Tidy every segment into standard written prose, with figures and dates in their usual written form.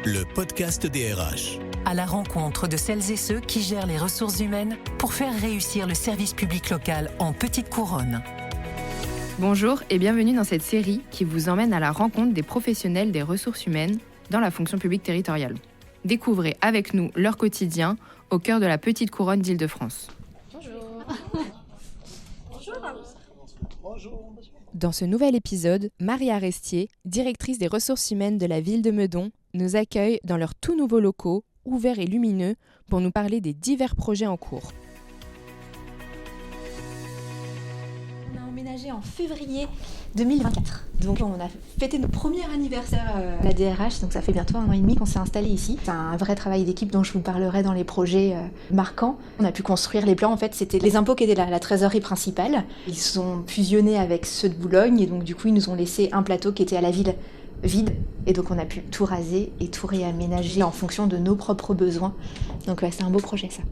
le podcast DRH. À la rencontre de celles et ceux qui gèrent les ressources humaines pour faire réussir le service public local en petite couronne. Bonjour et bienvenue dans cette série qui vous emmène à la rencontre des professionnels des ressources humaines dans la fonction publique territoriale. Découvrez avec nous leur quotidien au cœur de la petite couronne d'Île-de-France. Bonjour. Dans ce nouvel épisode, Marie Arestier, directrice des ressources humaines de la ville de Meudon, nous accueille dans leurs tout nouveaux locaux, ouverts et lumineux, pour nous parler des divers projets en cours. On a emménagé en février 2024. Donc on a fêté notre premier anniversaire à la DRH, donc ça fait bientôt 1 an et demi qu'on s'est installé ici. C'est un vrai travail d'équipe dont je vous parlerai dans les projets marquants. On a pu construire les plans, en fait c'était les impôts qui étaient la trésorerie principale. Ils sont fusionnés avec ceux de Boulogne et donc du coup ils nous ont laissé un plateau qui était à la ville vide. Et donc on a pu tout raser et tout réaménager en fonction de nos propres besoins. Donc c'est un beau projet ça.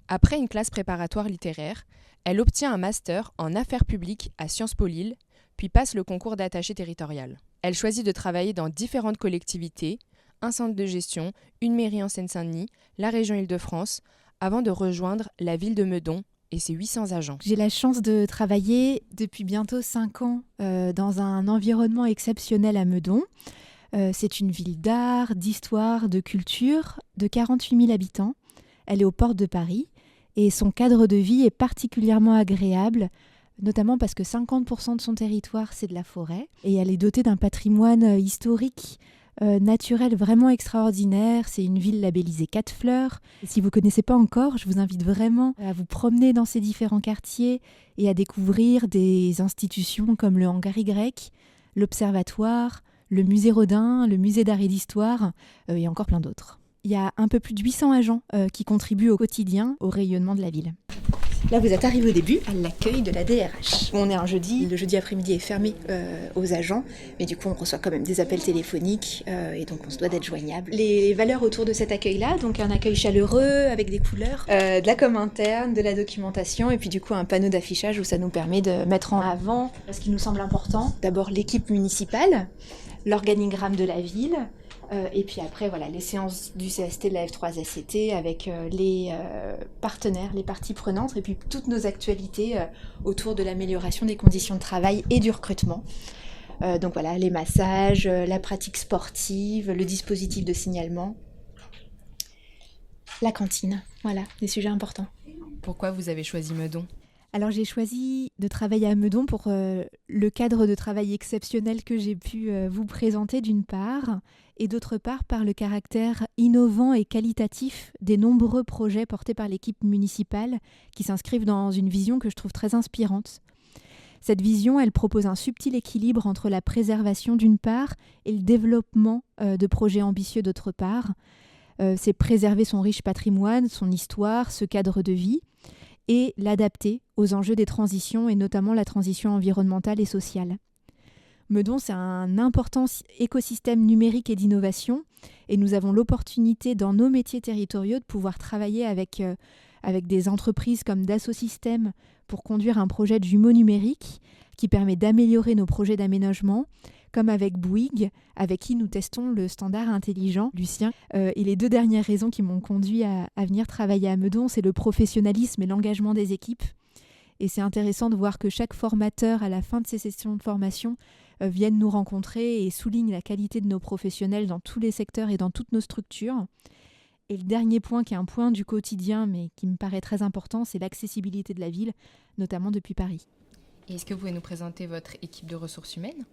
Après une classe préparatoire littéraire, elle obtient un master en affaires publiques à Sciences Po Lille, puis passe le concours d'attaché territorial. Elle choisit de travailler dans différentes collectivités, un centre de gestion, une mairie en Seine-Saint-Denis, la région Île-de-France, avant de rejoindre la ville de Meudon et ses 800 agents. J'ai la chance de travailler depuis bientôt 5 ans dans un environnement exceptionnel à Meudon. C'est une ville d'art, d'histoire, de culture, de 48 000 habitants. Elle est aux portes de Paris et son cadre de vie est particulièrement agréable, notamment parce que 50% de son territoire, c'est de la forêt. Et elle est dotée d'un patrimoine historique, naturel vraiment extraordinaire. C'est une ville labellisée 4 fleurs. Et si vous ne connaissez pas encore, je vous invite vraiment à vous promener dans ces différents quartiers et à découvrir des institutions comme le Hangar Y, l'Observatoire, le musée Rodin, le musée d'art et d'histoire et encore plein d'autres. Il y a un peu plus de 800 agents qui contribuent au quotidien au rayonnement de la ville. Là, vous êtes arrivé au début à l'accueil de la DRH. On est un jeudi, le jeudi après-midi est fermé aux agents, mais du coup, on reçoit quand même des appels téléphoniques et donc on se doit d'être joignable. Les valeurs autour de cet accueil-là, donc un accueil chaleureux avec des couleurs, de la com interne, de la documentation et puis du coup un panneau d'affichage où ça nous permet de mettre en avant ce qui nous semble important. D'abord l'équipe municipale, l'organigramme de la ville. Et puis après, voilà, les séances du CST, de la F3SCT avec les partenaires, les parties prenantes, et puis toutes nos actualités autour de l'amélioration des conditions de travail et du recrutement. Donc voilà, les massages, la pratique sportive, le dispositif de signalement, la cantine, voilà, des sujets importants. Pourquoi vous avez choisi Meudon ? Alors j'ai choisi de travailler à Meudon pour le cadre de travail exceptionnel que j'ai pu vous présenter d'une part, et d'autre part par le caractère innovant et qualitatif des nombreux projets portés par l'équipe municipale qui s'inscrivent dans une vision que je trouve très inspirante. Cette vision, elle propose un subtil équilibre entre la préservation d'une part et le développement de projets ambitieux d'autre part. C'est préserver son riche patrimoine, son histoire, ce cadre de vie, et l'adapter aux enjeux des transitions et notamment la transition environnementale et sociale. Meudon, c'est un important écosystème numérique et d'innovation et nous avons l'opportunité dans nos métiers territoriaux de pouvoir travailler avec des entreprises comme Dassault Systèmes pour conduire un projet de jumeau numérique qui permet d'améliorer nos projets d'aménagement, comme avec Bouygues, avec qui nous testons le standard intelligent Lucien. Et les 2 dernières raisons qui m'ont conduit à venir travailler à Meudon, c'est le professionnalisme et l'engagement des équipes. Et c'est intéressant de voir que chaque formateur, à la fin de ces sessions de formation, viennent nous rencontrer et souligne la qualité de nos professionnels dans tous les secteurs et dans toutes nos structures. Et le dernier point, qui est un point du quotidien, mais qui me paraît très important, c'est l'accessibilité de la ville, notamment depuis Paris. Et est-ce que vous pouvez nous présenter votre équipe de ressources humaines ?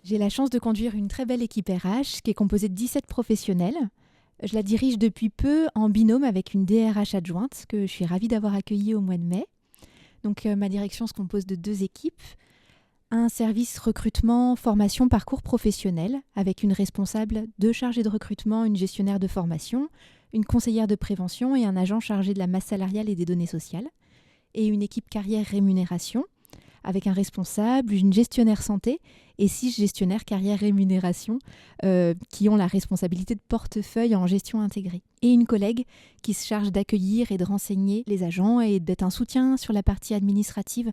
J'ai la chance de conduire une très belle équipe RH qui est composée de 17 professionnels. Je la dirige depuis peu en binôme avec une DRH adjointe que je suis ravie d'avoir accueillie au mois de mai. Donc ma direction se compose de 2 équipes. Un service recrutement, formation, parcours professionnel avec une responsable, 2 chargés de recrutement, une gestionnaire de formation, une conseillère de prévention et un agent chargé de la masse salariale et des données sociales. Et une équipe carrière rémunération avec un responsable, une gestionnaire santé et 6 gestionnaires carrière rémunération qui ont la responsabilité de portefeuille en gestion intégrée. Et une collègue qui se charge d'accueillir et de renseigner les agents et d'être un soutien sur la partie administrative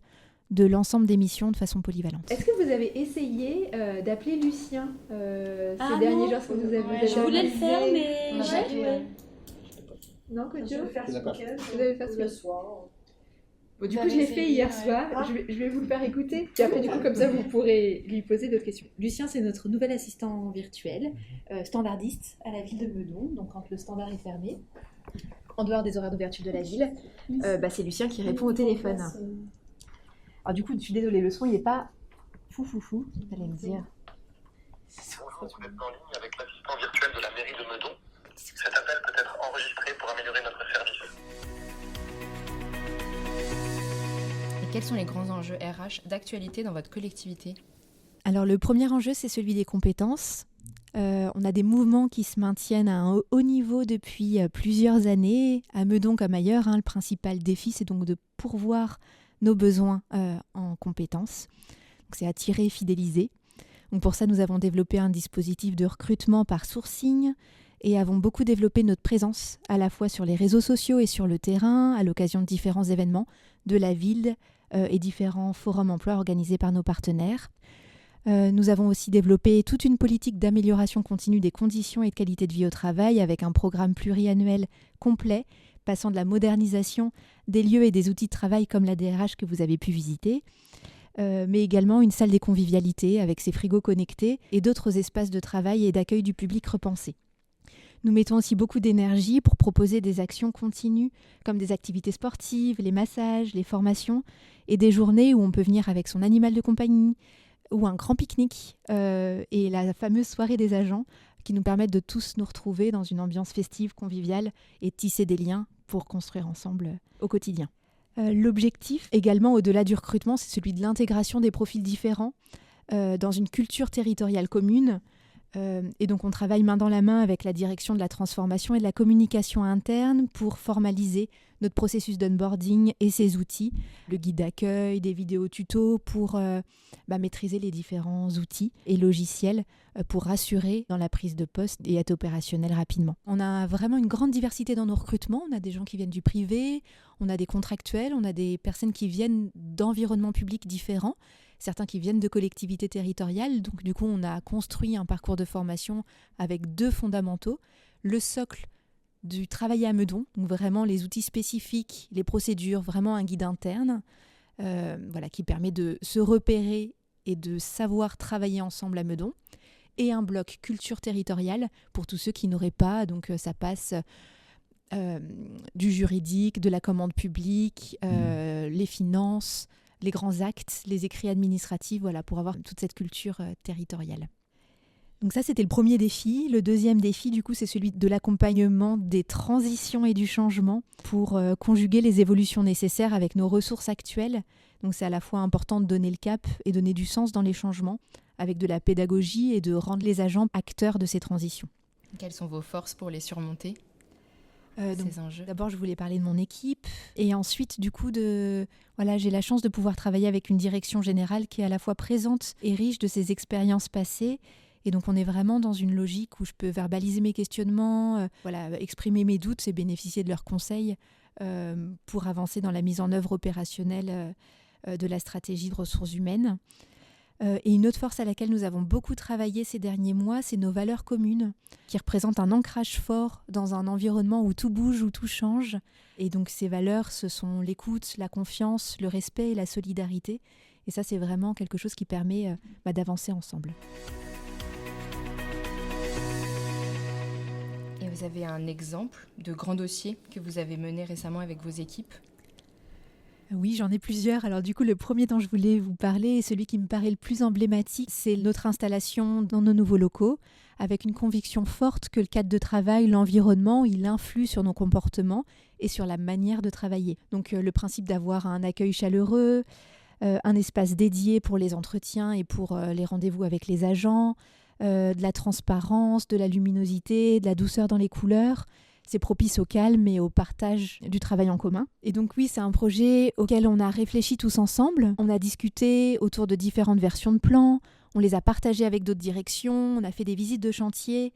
de l'ensemble des missions de façon polyvalente. Est-ce que vous avez essayé d'appeler Lucien ces derniers jours? Je voulais le faire, mais Non, Codio? Vous allez faire le soir. Bon, du coup, je l'ai fait hier soir. Je vais vous le faire écouter. Puis après, du coup, comme ça, vous pourrez lui poser d'autres questions. Lucien, c'est notre nouvel assistant virtuel, standardiste à la ville de Meudon. Donc, quand le standard est fermé, en dehors des horaires d'ouverture de la ville, c'est Lucien qui répond au téléphone. Alors, du coup, je suis désolée, le son, il n'est pas fou. Vous allez me dire. Bonjour, vous êtes en ligne avec l'assistant virtuel de la mairie de Meudon. Cet appel peut être enregistré pour améliorer notre service. Et quels sont les grands enjeux RH d'actualité dans votre collectivité ? Alors le premier enjeu, c'est celui des compétences. On a des mouvements qui se maintiennent à un haut niveau depuis plusieurs années, à Meudon comme ailleurs. Le principal défi, c'est donc de pourvoir nos besoins en compétences. Donc, c'est attirer et fidéliser. Donc, pour ça, nous avons développé un dispositif de recrutement par sourcing et avons beaucoup développé notre présence à la fois sur les réseaux sociaux et sur le terrain à l'occasion de différents événements de la ville et différents forums emploi organisés par nos partenaires. Nous avons aussi développé toute une politique d'amélioration continue des conditions et de qualité de vie au travail avec un programme pluriannuel complet passant de la modernisation des lieux et des outils de travail comme la DRH que vous avez pu visiter, mais également une salle des convivialités avec ses frigos connectés et d'autres espaces de travail et d'accueil du public repensés. Nous mettons aussi beaucoup d'énergie pour proposer des actions continues comme des activités sportives, les massages, les formations et des journées où on peut venir avec son animal de compagnie ou un grand pique-nique et la fameuse soirée des agents qui nous permettent de tous nous retrouver dans une ambiance festive, conviviale et tisser des liens pour construire ensemble au quotidien. L'objectif également au-delà du recrutement, c'est celui de l'intégration des profils différents dans une culture territoriale commune. Et donc on travaille main dans la main avec la direction de la transformation et de la communication interne pour formaliser notre processus d'onboarding et ses outils, le guide d'accueil, des vidéos tutos pour maîtriser les différents outils et logiciels pour rassurer dans la prise de poste et être opérationnel rapidement. On a vraiment une grande diversité dans nos recrutements, on a des gens qui viennent du privé, on a des contractuels, on a des personnes qui viennent d'environnements publics différents, certains qui viennent de collectivités territoriales. Donc du coup, on a construit un parcours de formation avec 2 fondamentaux. Le socle du travail à Meudon, donc vraiment les outils spécifiques, les procédures, vraiment un guide interne qui permet de se repérer et de savoir travailler ensemble à Meudon. Et un bloc culture territoriale pour tous ceux qui n'auraient pas. Donc ça passe du juridique, de la commande publique, les finances, les grands actes, les écrits administratifs, pour avoir toute cette culture territoriale. Donc ça, c'était le premier défi. Le deuxième défi, du coup, c'est celui de l'accompagnement des transitions et du changement pour conjuguer les évolutions nécessaires avec nos ressources actuelles. Donc c'est à la fois important de donner le cap et donner du sens dans les changements avec de la pédagogie et de rendre les agents acteurs de ces transitions. Quelles sont vos forces pour les surmonter ? Donc, ces enjeux. D'abord, je voulais parler de mon équipe et ensuite, du coup, j'ai la chance de pouvoir travailler avec une direction générale qui est à la fois présente et riche de ses expériences passées. Et donc, on est vraiment dans une logique où je peux verbaliser mes questionnements, exprimer mes doutes et bénéficier de leurs conseils pour avancer dans la mise en œuvre opérationnelle de la stratégie de ressources humaines. Et une autre force à laquelle nous avons beaucoup travaillé ces derniers mois, c'est nos valeurs communes, qui représentent un ancrage fort dans un environnement où tout bouge, où tout change. Et donc ces valeurs, ce sont l'écoute, la confiance, le respect et la solidarité. Et ça, c'est vraiment quelque chose qui permet d'avancer ensemble. Et vous avez un exemple de grand dossier que vous avez mené récemment avec vos équipes ? Oui, j'en ai plusieurs. Alors du coup, le premier dont je voulais vous parler, et celui qui me paraît le plus emblématique, c'est notre installation dans nos nouveaux locaux, avec une conviction forte que le cadre de travail, l'environnement, il influe sur nos comportements et sur la manière de travailler. Donc le principe d'avoir un accueil chaleureux, un espace dédié pour les entretiens et pour les rendez-vous avec les agents, de la transparence, de la luminosité, de la douceur dans les couleurs. C'est propice au calme et au partage du travail en commun. Et donc oui, c'est un projet auquel on a réfléchi tous ensemble. On a discuté autour de différentes versions de plans, on les a partagés avec d'autres directions, on a fait des visites de chantier.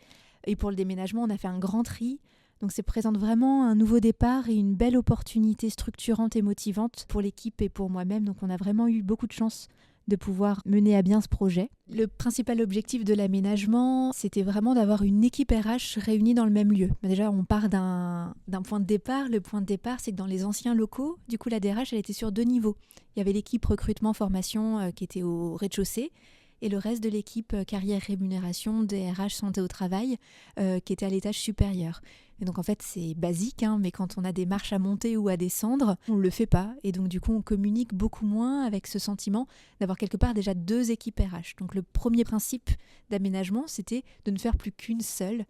Et pour le déménagement, on a fait un grand tri Donc ça présente vraiment un nouveau départ et une belle opportunité structurante et motivante pour l'équipe et pour moi-même. Donc on a vraiment eu beaucoup de chance de pouvoir mener à bien ce projet. Le principal objectif de l'aménagement, c'était vraiment d'avoir une équipe RH réunie dans le même lieu. Déjà, on part d'un point de départ. Le point de départ, c'est que dans les anciens locaux, du coup, la DRH, elle était sur 2 niveaux. Il y avait l'équipe recrutement-formation qui était au rez-de-chaussée et le reste de l'équipe carrière-rémunération, DRH, santé au travail, qui était à l'étage supérieur. Et donc en fait c'est basique, mais quand on a des marches à monter ou à descendre, on ne le fait pas. Et donc du coup on communique beaucoup moins avec ce sentiment d'avoir quelque part déjà 2 équipes RH. Donc le premier principe d'aménagement, c'était de ne faire plus qu'une seule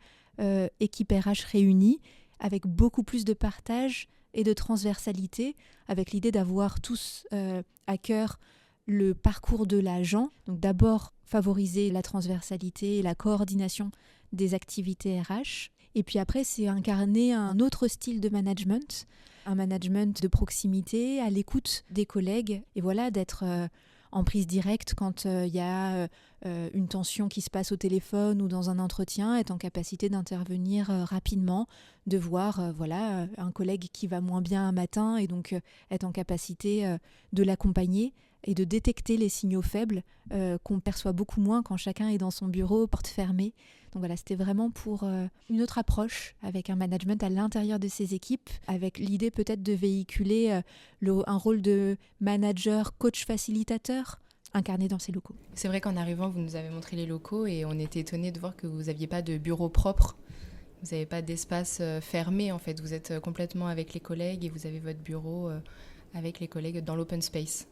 équipe RH réunie, avec beaucoup plus de partage et de transversalité, avec l'idée d'avoir tous à cœur le parcours de l'agent. Donc d'abord favoriser la transversalité et la coordination des activités RH. Et puis après, c'est incarner un autre style de management, un management de proximité, à l'écoute des collègues, et voilà, d'être en prise directe quand il y a une tension qui se passe au téléphone ou dans un entretien, être en capacité d'intervenir rapidement, de voir un collègue qui va moins bien un matin et donc être en capacité de l'accompagner et de détecter les signaux faibles qu'on perçoit beaucoup moins quand chacun est dans son bureau, porte fermée. Donc voilà, c'était vraiment pour une autre approche avec un management à l'intérieur de ces équipes, avec l'idée peut-être de véhiculer un rôle de manager, coach facilitateur incarné dans ces locaux. C'est vrai qu'en arrivant, vous nous avez montré les locaux et on était étonnés de voir que vous n'aviez pas de bureau propre. Vous n'avez pas d'espace fermé en fait. Vous êtes complètement avec les collègues et vous avez votre bureau avec les collègues dans l'open space.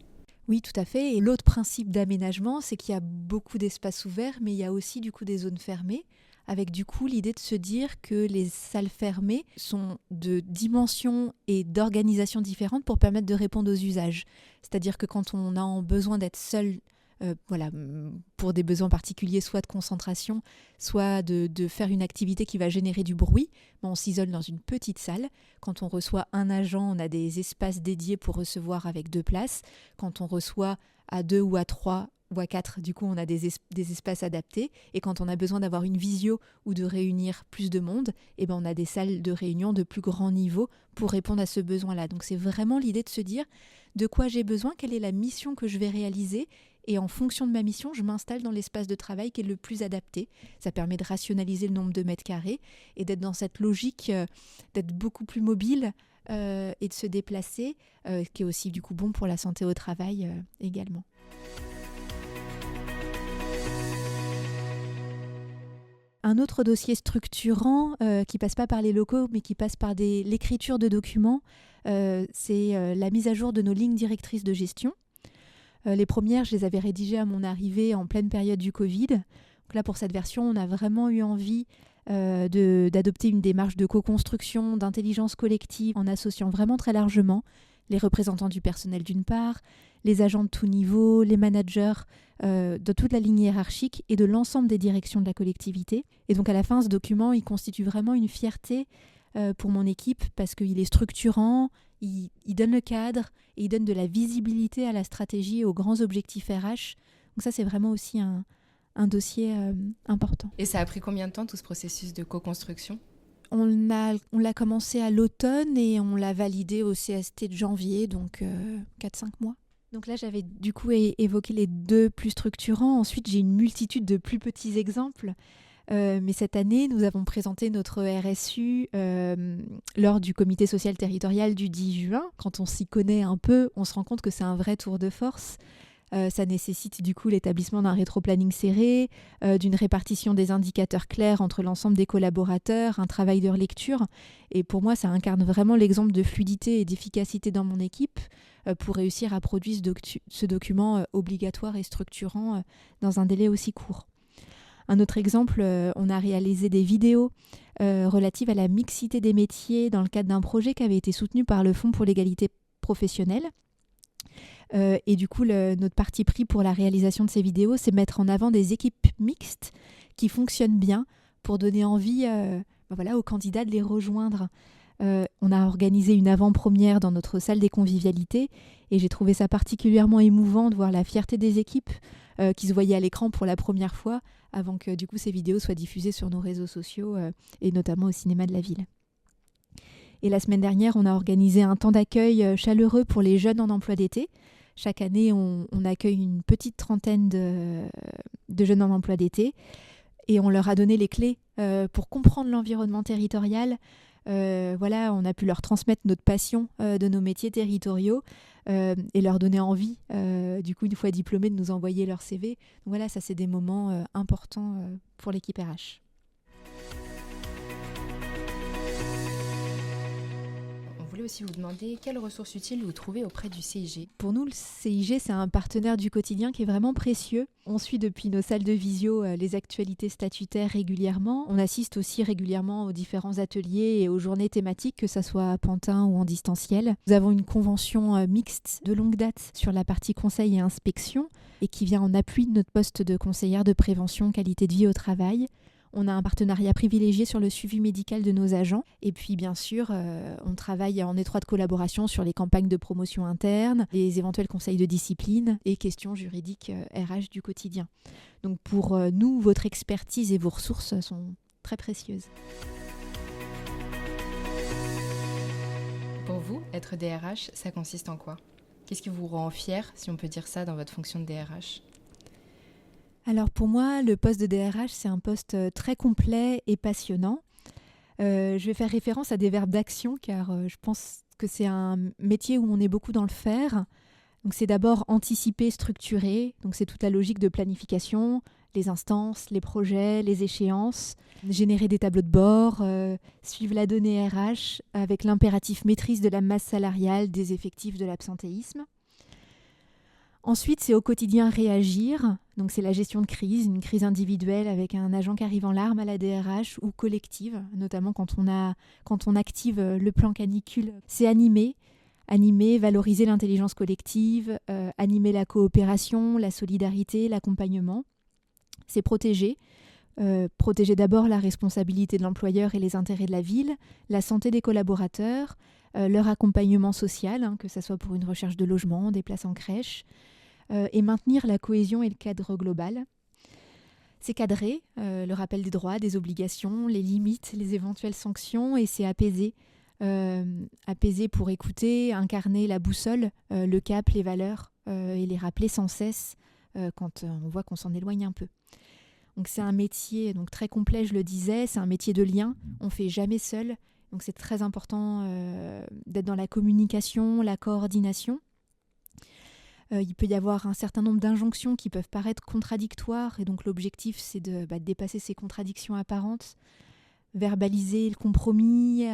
Oui, tout à fait. Et l'autre principe d'aménagement, c'est qu'il y a beaucoup d'espaces ouverts, mais il y a aussi du coup des zones fermées, avec du coup l'idée de se dire que les salles fermées sont de dimensions et d'organisation différentes pour permettre de répondre aux usages. C'est-à-dire que quand on a besoin d'être seul, pour des besoins particuliers, soit de concentration, soit de faire une activité qui va générer du bruit, on s'isole dans une petite salle. Quand on reçoit un agent, on a des espaces dédiés pour recevoir avec 2 places. Quand on reçoit à 2 ou à 3 ou à 4, du coup, on a des espaces adaptés. Et quand on a besoin d'avoir une visio ou de réunir plus de monde, on a des salles de réunion de plus grand niveau pour répondre à ce besoin-là. Donc c'est vraiment l'idée de se dire de quoi j'ai besoin, quelle est la mission que je vais réaliser. Et en fonction de ma mission, je m'installe dans l'espace de travail qui est le plus adapté. Ça permet de rationaliser le nombre de mètres carrés et d'être dans cette logique d'être beaucoup plus mobile et de se déplacer, qui est aussi du coup bon pour la santé au travail également. Un autre dossier structurant qui passe pas par les locaux mais qui passe par l'écriture de documents, c'est la mise à jour de nos lignes directrices de gestion. Les premières, je les avais rédigées à mon arrivée en pleine période du Covid. Donc là, pour cette version, on a vraiment eu envie d'adopter une démarche de co-construction, d'intelligence collective, en associant vraiment très largement les représentants du personnel d'une part, les agents de tout niveau, les managers de toute la ligne hiérarchique et de l'ensemble des directions de la collectivité. Et donc à la fin, ce document, il constitue vraiment une fierté pour mon équipe parce qu'il est structurant, il donne le cadre et il donne de la visibilité à la stratégie et aux grands objectifs RH. Donc ça, c'est vraiment aussi un dossier important. Et ça a pris combien de temps tout ce processus de co-construction ? On l'a commencé à l'automne et on l'a validé au CST de janvier, donc 4-5 mois. Donc là, j'avais du coup évoqué les 2 plus structurants. Ensuite, j'ai une multitude de plus petits exemples. Mais cette année, nous avons présenté notre RSU lors du comité social territorial du 10 juin. Quand on s'y connaît un peu, on se rend compte que c'est un vrai tour de force. Ça nécessite du coup l'établissement d'un rétro-planning serré, d'une répartition des indicateurs clairs entre l'ensemble des collaborateurs, un travail de relecture. Et pour moi, ça incarne vraiment l'exemple de fluidité et d'efficacité dans mon équipe pour réussir à produire ce document obligatoire et structurant dans un délai aussi court. Un autre exemple, on a réalisé des vidéos relatives à la mixité des métiers dans le cadre d'un projet qui avait été soutenu par le Fonds pour l'égalité professionnelle. Et du coup, notre parti pris pour la réalisation de ces vidéos, c'est mettre en avant des équipes mixtes qui fonctionnent bien pour donner envie aux candidats de les rejoindre. On a organisé une avant-première dans notre salle des convivialités et j'ai trouvé ça particulièrement émouvant de voir la fierté des équipes qui se voyaient à l'écran pour la première fois avant que du coup ces vidéos soient diffusées sur nos réseaux sociaux et notamment au cinéma de la ville. Et la semaine dernière, on a organisé un temps d'accueil chaleureux pour les jeunes en emploi d'été. Chaque année, on accueille une petite trentaine de jeunes en emploi d'été et on leur a donné les clés pour comprendre l'environnement territorial. On a pu leur transmettre notre passion de nos métiers territoriaux et leur donner envie, du coup, une fois diplômés, de nous envoyer leur CV. Donc voilà, ça, c'est des moments importants pour l'équipe RH. On voulait aussi vous demander quelles ressources utiles vous trouvez auprès du CIG. Pour nous, le CIG, c'est un partenaire du quotidien qui est vraiment précieux. On suit depuis nos salles de visio les actualités statutaires régulièrement. On assiste aussi régulièrement aux différents ateliers et aux journées thématiques, que ce soit à Pantin ou en distanciel. Nous avons une convention mixte de longue date sur la partie conseil et inspection et qui vient en appui de notre poste de conseillère de prévention qualité de vie au travail. On a un partenariat privilégié sur le suivi médical de nos agents. Et puis, bien sûr, on travaille en étroite collaboration sur les campagnes de promotion interne, les éventuels conseils de discipline et questions juridiques RH du quotidien. Donc, pour nous, votre expertise et vos ressources sont très précieuses. Pour vous, être DRH, ça consiste en quoi ? Qu'est-ce qui vous rend fier, si on peut dire ça, dans votre fonction de DRH ? Alors pour moi, le poste de DRH, c'est un poste très complet et passionnant. Je vais faire référence à des verbes d'action car je pense que c'est un métier où on est beaucoup dans le faire. Donc c'est d'abord anticiper, structurer. Donc c'est toute la logique de planification, les instances, les projets, les échéances, générer des tableaux de bord, suivre la donnée RH avec l'impératif maîtrise de la masse salariale, des effectifs, de l'absentéisme. Ensuite, c'est au quotidien réagir. Donc, c'est la gestion de crise, une crise individuelle avec un agent qui arrive en larmes à la DRH ou collective, notamment quand on active le plan canicule. C'est animer, valoriser l'intelligence collective, animer la coopération, la solidarité, l'accompagnement. C'est protéger. Protéger d'abord la responsabilité de l'employeur et les intérêts de la ville, la santé des collaborateurs, leur accompagnement social, que ce soit pour une recherche de logement, des places en crèche, et maintenir la cohésion et le cadre global. C'est cadrer le rappel des droits, des obligations, les limites, les éventuelles sanctions, et c'est apaiser. Apaiser pour écouter, incarner la boussole, le cap, les valeurs, et les rappeler sans cesse quand on voit qu'on s'en éloigne un peu. Donc c'est un métier très complet, je le disais, c'est un métier de lien, on ne fait jamais seul. Donc c'est très important d'être dans la communication, la coordination. Il peut y avoir un certain nombre d'injonctions qui peuvent paraître contradictoires et donc l'objectif c'est de dépasser ces contradictions apparentes, verbaliser le compromis,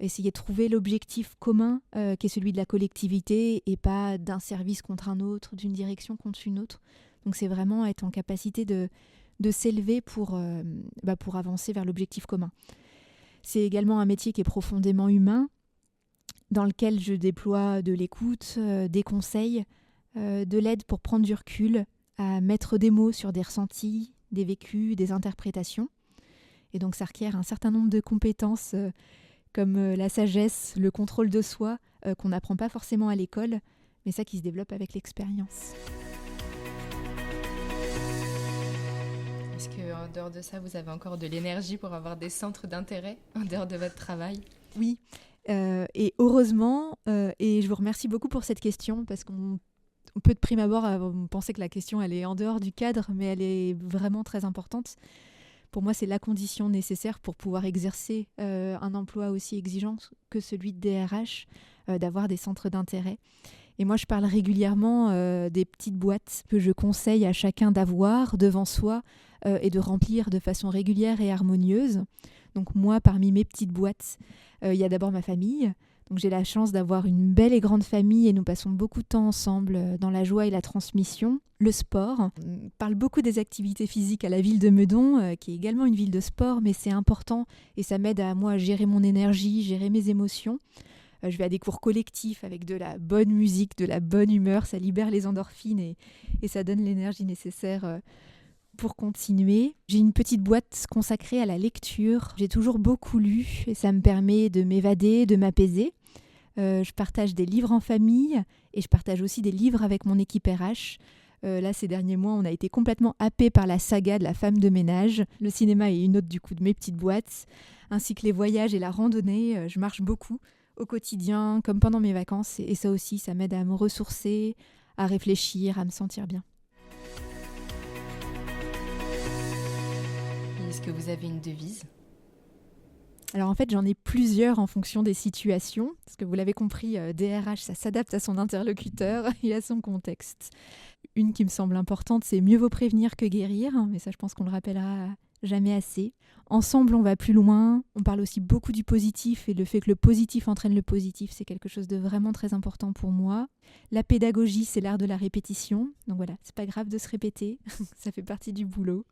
essayer de trouver l'objectif commun qui est celui de la collectivité et pas d'un service contre un autre, d'une direction contre une autre. Donc c'est vraiment être en capacité de s'élever pour avancer vers l'objectif commun. C'est également un métier qui est profondément humain, dans lequel je déploie de l'écoute, des conseils, de l'aide pour prendre du recul, à mettre des mots sur des ressentis, des vécus, des interprétations. Et donc ça requiert un certain nombre de compétences comme la sagesse, le contrôle de soi, qu'on n'apprend pas forcément à l'école, mais ça qui se développe avec l'expérience. Est-ce qu'en dehors de ça, vous avez encore de l'énergie pour avoir des centres d'intérêt en dehors de votre travail ? Oui, et heureusement, et je vous remercie beaucoup pour cette question, parce qu'on peut de prime abord penser que la question elle est en dehors du cadre, mais elle est vraiment très importante. Pour moi, c'est la condition nécessaire pour pouvoir exercer un emploi aussi exigeant que celui de DRH, d'avoir des centres d'intérêt. Et moi, je parle régulièrement des petites boîtes que je conseille à chacun d'avoir devant soi et de remplir de façon régulière et harmonieuse. Donc moi, parmi mes petites boîtes, il y a d'abord ma famille. Donc j'ai la chance d'avoir une belle et grande famille et nous passons beaucoup de temps ensemble dans la joie et la transmission. Le sport, on parle beaucoup des activités physiques à la ville de Meudon, qui est également une ville de sport, mais c'est important et ça m'aide à moi à gérer mon énergie, gérer mes émotions. Je vais à des cours collectifs avec de la bonne musique, de la bonne humeur, ça libère les endorphines et ça donne l'énergie nécessaire pour continuer. J'ai une petite boîte consacrée à la lecture. J'ai toujours beaucoup lu et ça me permet de m'évader, de m'apaiser. Je partage des livres en famille et je partage aussi des livres avec mon équipe RH. Là, ces derniers mois, on a été complètement happés par la saga de la femme de ménage. Le cinéma est une autre du coup de mes petites boîtes, ainsi que les voyages et la randonnée. Je marche beaucoup au quotidien, comme pendant mes vacances. Et ça aussi, ça m'aide à me ressourcer, à réfléchir, à me sentir bien. Est-ce que vous avez une devise ? Alors en fait, j'en ai plusieurs en fonction des situations, parce que vous l'avez compris, DRH, ça s'adapte à son interlocuteur et à son contexte. Une qui me semble importante, c'est mieux vaut prévenir que guérir, mais ça je pense qu'on le rappellera jamais assez. Ensemble, on va plus loin, on parle aussi beaucoup du positif et le fait que le positif entraîne le positif, c'est quelque chose de vraiment très important pour moi. La pédagogie, c'est l'art de la répétition, donc voilà, c'est pas grave de se répéter, ça fait partie du boulot.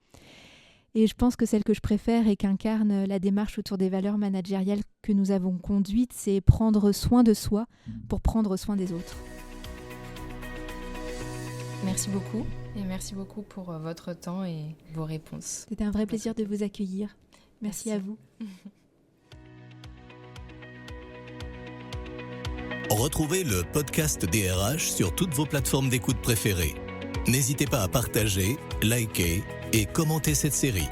Et je pense que celle que je préfère et qu'incarne la démarche autour des valeurs managériales que nous avons conduites, c'est prendre soin de soi pour prendre soin des autres. Merci beaucoup et merci beaucoup pour votre temps et vos réponses. C'était un vrai plaisir de vous accueillir. Merci à vous. Retrouvez le podcast DRH sur toutes vos plateformes d'écoute préférées. N'hésitez pas à partager, liker et commenter cette série.